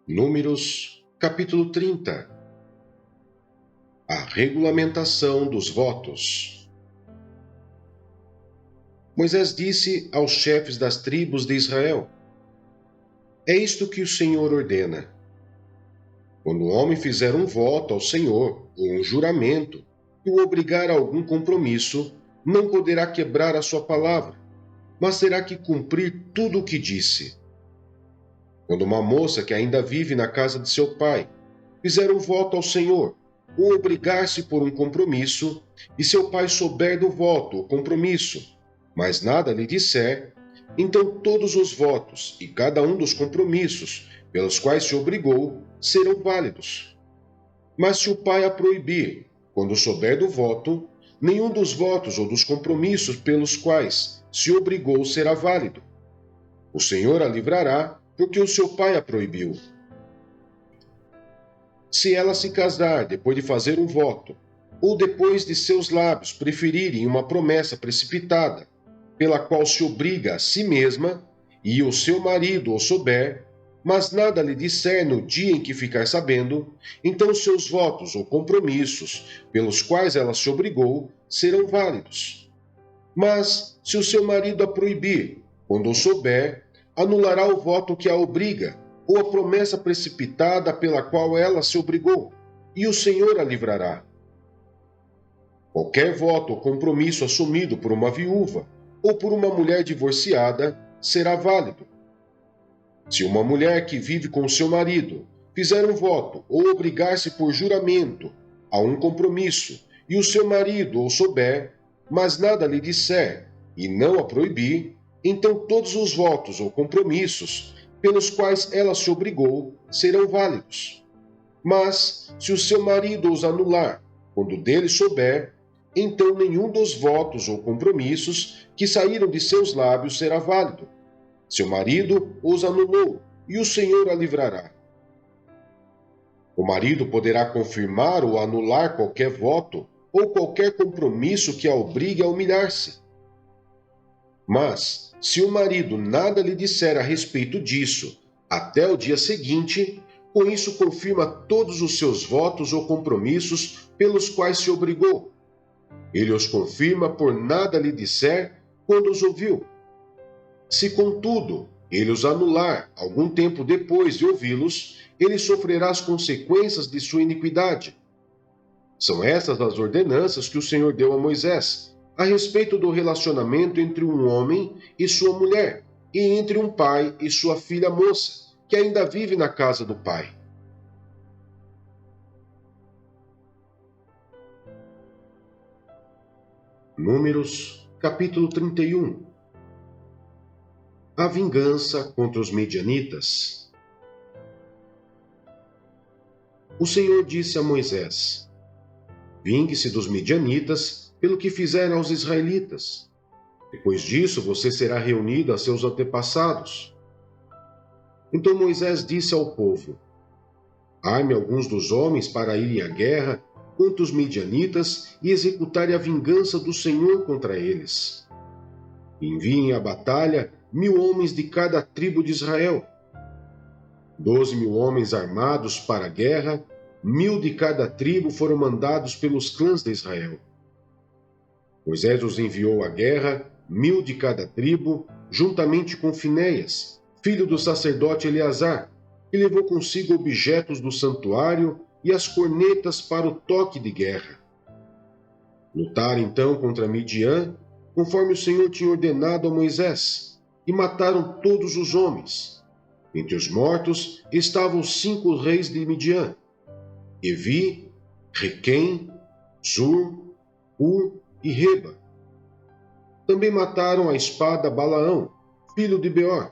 Números, capítulo 30. A regulamentação dos votos. Moisés disse aos chefes das tribos de Israel: É isto que o Senhor ordena. Quando o homem fizer um voto ao Senhor, ou um juramento, que o obrigar a algum compromisso, não poderá quebrar a sua palavra, mas terá que cumprir tudo o que disse. Quando uma moça que ainda vive na casa de seu pai fizer um voto ao Senhor, ou obrigar-se por um compromisso, e seu pai souber do voto ou compromisso, mas nada lhe disser, então todos os votos e cada um dos compromissos pelos quais se obrigou serão válidos. Mas se o pai a proibir, quando souber do voto, nenhum dos votos ou dos compromissos pelos quais se obrigou será válido. O Senhor a livrará, porque o seu pai a proibiu. Se ela se casar depois de fazer um voto, ou depois de seus lábios preferirem uma promessa precipitada, pela qual se obriga a si mesma, e o seu marido o souber, mas nada lhe disser no dia em que ficar sabendo, então seus votos ou compromissos, pelos quais ela se obrigou, serão válidos. Mas, se o seu marido a proibir, quando o souber, anulará o voto que a obriga, ou a promessa precipitada pela qual ela se obrigou, e o Senhor a livrará. Qualquer voto ou compromisso assumido por uma viúva ou por uma mulher divorciada será válido. Se uma mulher que vive com seu marido fizer um voto ou obrigar-se por juramento a um compromisso, e o seu marido o souber, mas nada lhe disser e não a proibir, então todos os votos ou compromissos pelos quais ela se obrigou serão válidos. Mas, se o seu marido os anular, quando dele souber, então nenhum dos votos ou compromissos que saíram de seus lábios será válido. Seu marido os anulou, e o Senhor a livrará. O marido poderá confirmar ou anular qualquer voto ou qualquer compromisso que a obrigue a humilhar-se. Mas, se o marido nada lhe disser a respeito disso até o dia seguinte, com isso confirma todos os seus votos ou compromissos pelos quais se obrigou. Ele os confirma por nada lhe disser quando os ouviu. Se, contudo, ele os anular algum tempo depois de ouvi-los, ele sofrerá as consequências de sua iniquidade. São essas as ordenanças que o Senhor deu a Moisés a respeito do relacionamento entre um homem e sua mulher, e entre um pai e sua filha moça, que ainda vive na casa do pai. Números, capítulo 31. A vingança contra os medianitas. O Senhor disse a Moisés: Vingue-se dos medianitas pelo que fizeram aos israelitas. Depois disso, você será reunido a seus antepassados. Então Moisés disse ao povo: Arme alguns dos homens para irem à guerra contra os medianitas e executarem a vingança do Senhor contra eles. Enviem à batalha 1000 homens de cada tribo de Israel. 12.000 homens armados para a guerra, 1000 de cada tribo foram mandados pelos clãs de Israel. Moisés os enviou à guerra, 1000 de cada tribo, juntamente com Finéias, filho do sacerdote Eleazar, que levou consigo objetos do santuário e as cornetas para o toque de guerra. Lutaram então contra Midian, conforme o Senhor tinha ordenado a Moisés, e mataram todos os homens. Entre os mortos estavam os 5 reis de Midian: Evi, Requém, Zur, Ur e Reba. Também mataram a espada Balaão, filho de Beor.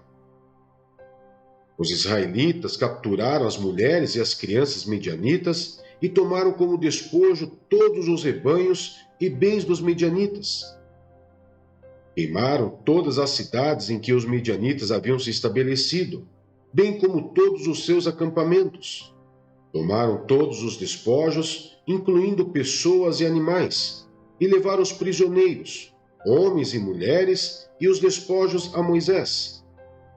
Os israelitas capturaram as mulheres e as crianças medianitas e tomaram como despojo todos os rebanhos e bens dos medianitas. Queimaram todas as cidades em que os medianitas haviam se estabelecido, bem como todos os seus acampamentos. Tomaram todos os despojos, incluindo pessoas e animais, e levaram os prisioneiros, homens e mulheres, e os despojos a Moisés,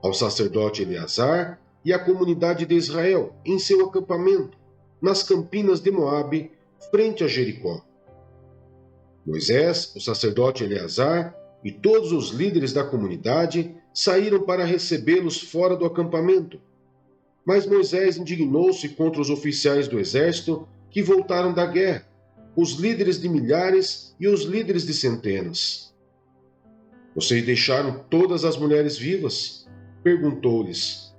ao sacerdote Eleazar, e a comunidade de Israel em seu acampamento, nas campinas de Moabe, frente a Jericó. Moisés, o sacerdote Eleazar e todos os líderes da comunidade saíram para recebê-los fora do acampamento. Mas Moisés indignou-se contra os oficiais do exército que voltaram da guerra, os líderes de milhares e os líderes de centenas. Vocês deixaram todas as mulheres vivas? Perguntou-lhes.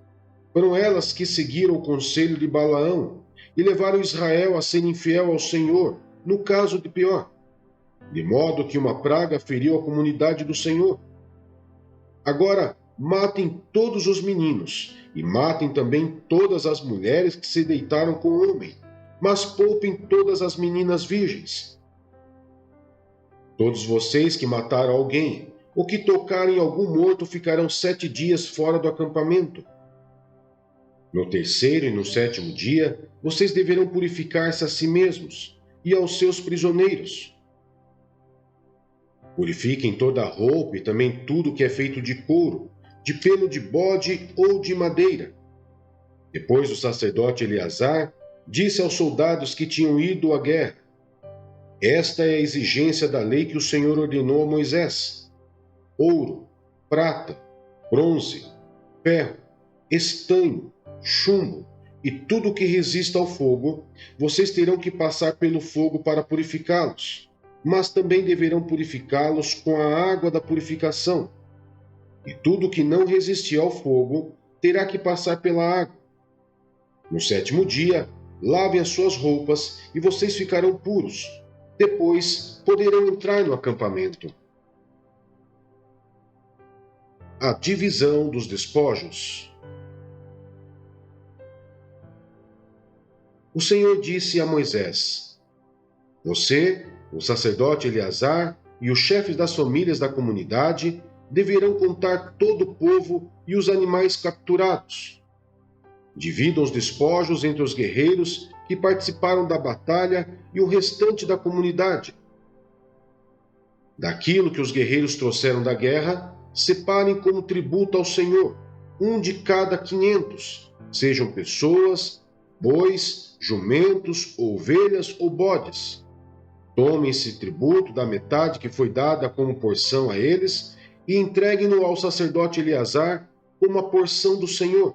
Foram elas que seguiram o conselho de Balaão e levaram Israel a ser infiel ao Senhor, no caso de Peor, de modo que uma praga feriu a comunidade do Senhor. Agora, matem todos os meninos e matem também todas as mulheres que se deitaram com o homem, mas poupem todas as meninas virgens. Todos vocês que mataram alguém ou que tocarem algum morto ficarão 7 dias fora do acampamento. No terceiro e no sétimo dia, vocês deverão purificar-se a si mesmos e aos seus prisioneiros. Purifiquem toda a roupa e também tudo que é feito de couro, de pelo de bode ou de madeira. Depois o sacerdote Eleazar disse aos soldados que tinham ido à guerra: Esta é a exigência da lei que o Senhor ordenou a Moisés: ouro, prata, bronze, ferro, estanho, chumbo e tudo que resista ao fogo, vocês terão que passar pelo fogo para purificá-los, mas também deverão purificá-los com a água da purificação. E tudo que não resistir ao fogo terá que passar pela água. No sétimo dia, lavem as suas roupas e vocês ficarão puros. Depois poderão entrar no acampamento. A divisão dos despojos. O Senhor disse a Moisés: Você, o sacerdote Eleazar e os chefes das famílias da comunidade deverão contar todo o povo e os animais capturados. Dividam os despojos entre os guerreiros que participaram da batalha e o restante da comunidade. Daquilo que os guerreiros trouxeram da guerra, separem como tributo ao Senhor, um de cada 500, sejam pessoas, bois, jumentos, ovelhas ou bodes. Tomem esse tributo da metade que foi dada como porção a eles e entreguem-no ao sacerdote Eleazar como a porção do Senhor.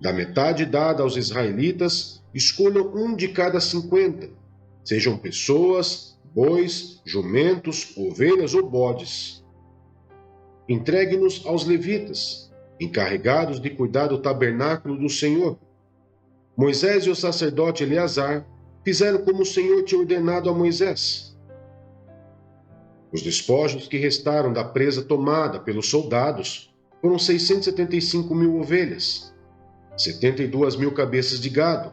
Da metade dada aos israelitas, escolham um de cada 50, sejam pessoas, bois, jumentos, ovelhas ou bodes. Entregue-nos aos levitas, encarregados de cuidar do tabernáculo do Senhor. Moisés e o sacerdote Eleazar fizeram como o Senhor tinha ordenado a Moisés. Os despojos que restaram da presa tomada pelos soldados foram 675.000 ovelhas, 72.000 cabeças de gado,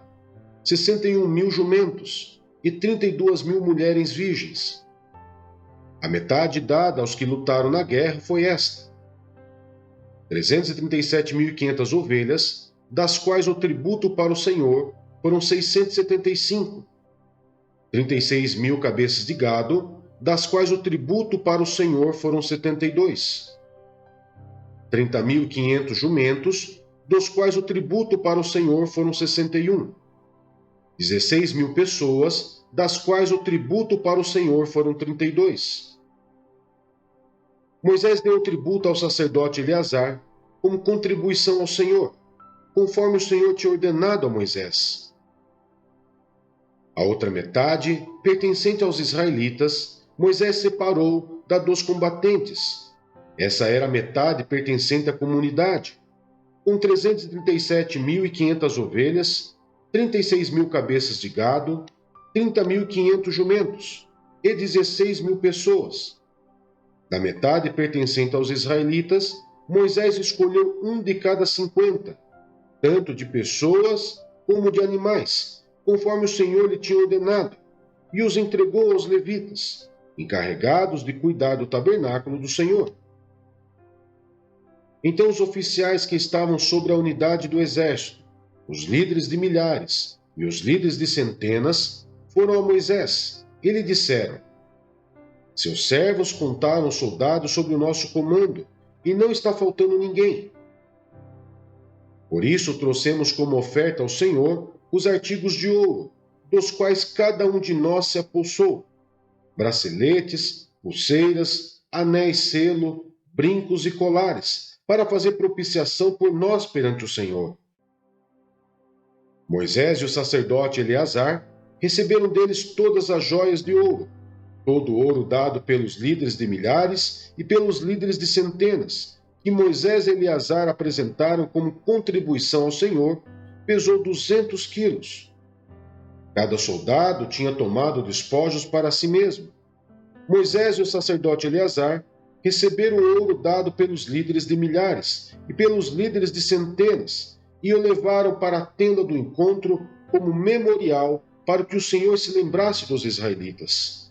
61.000 jumentos e 32.000 mulheres virgens. A metade dada aos que lutaram na guerra foi esta: 337.500 ovelhas, das quais o tributo para o Senhor foram 675, 36.000 cabeças de gado, das quais o tributo para o Senhor foram 72, 30.500 jumentos, dos quais o tributo para o Senhor foram 61, 16.000 pessoas, das quais o tributo para o Senhor foram 32. Moisés deu o tributo ao sacerdote Eleazar como contribuição ao Senhor, conforme o Senhor tinha ordenado a Moisés. A outra metade, pertencente aos israelitas, Moisés separou da dos combatentes. Essa era a metade pertencente à comunidade, com 337.500 ovelhas, 36.000 cabeças de gado, 30.500 jumentos e 16.000 pessoas. Da metade pertencente aos israelitas, Moisés escolheu um de cada 50, tanto de pessoas como de animais, conforme o Senhor lhe tinha ordenado, e os entregou aos levitas, encarregados de cuidar do tabernáculo do Senhor. Então os oficiais que estavam sobre a unidade do exército, os líderes de milhares e os líderes de centenas, foram a Moisés e lhe disseram: Seus servos contaram os soldados sob o nosso comando, e não está faltando ninguém. Por isso trouxemos como oferta ao Senhor os artigos de ouro, dos quais cada um de nós se apossou: braceletes, pulseiras, anéis selo, brincos e colares, para fazer propiciação por nós perante o Senhor. Moisés e o sacerdote Eleazar receberam deles todas as joias de ouro, todo o ouro dado pelos líderes de milhares e pelos líderes de centenas, que Moisés e Eleazar apresentaram como contribuição ao Senhor, pesou 200 quilos. Cada soldado tinha tomado despojos para si mesmo. Moisés e o sacerdote Eleazar receberam o ouro dado pelos líderes de milhares e pelos líderes de centenas, e o levaram para a tenda do encontro como memorial para que o Senhor se lembrasse dos israelitas.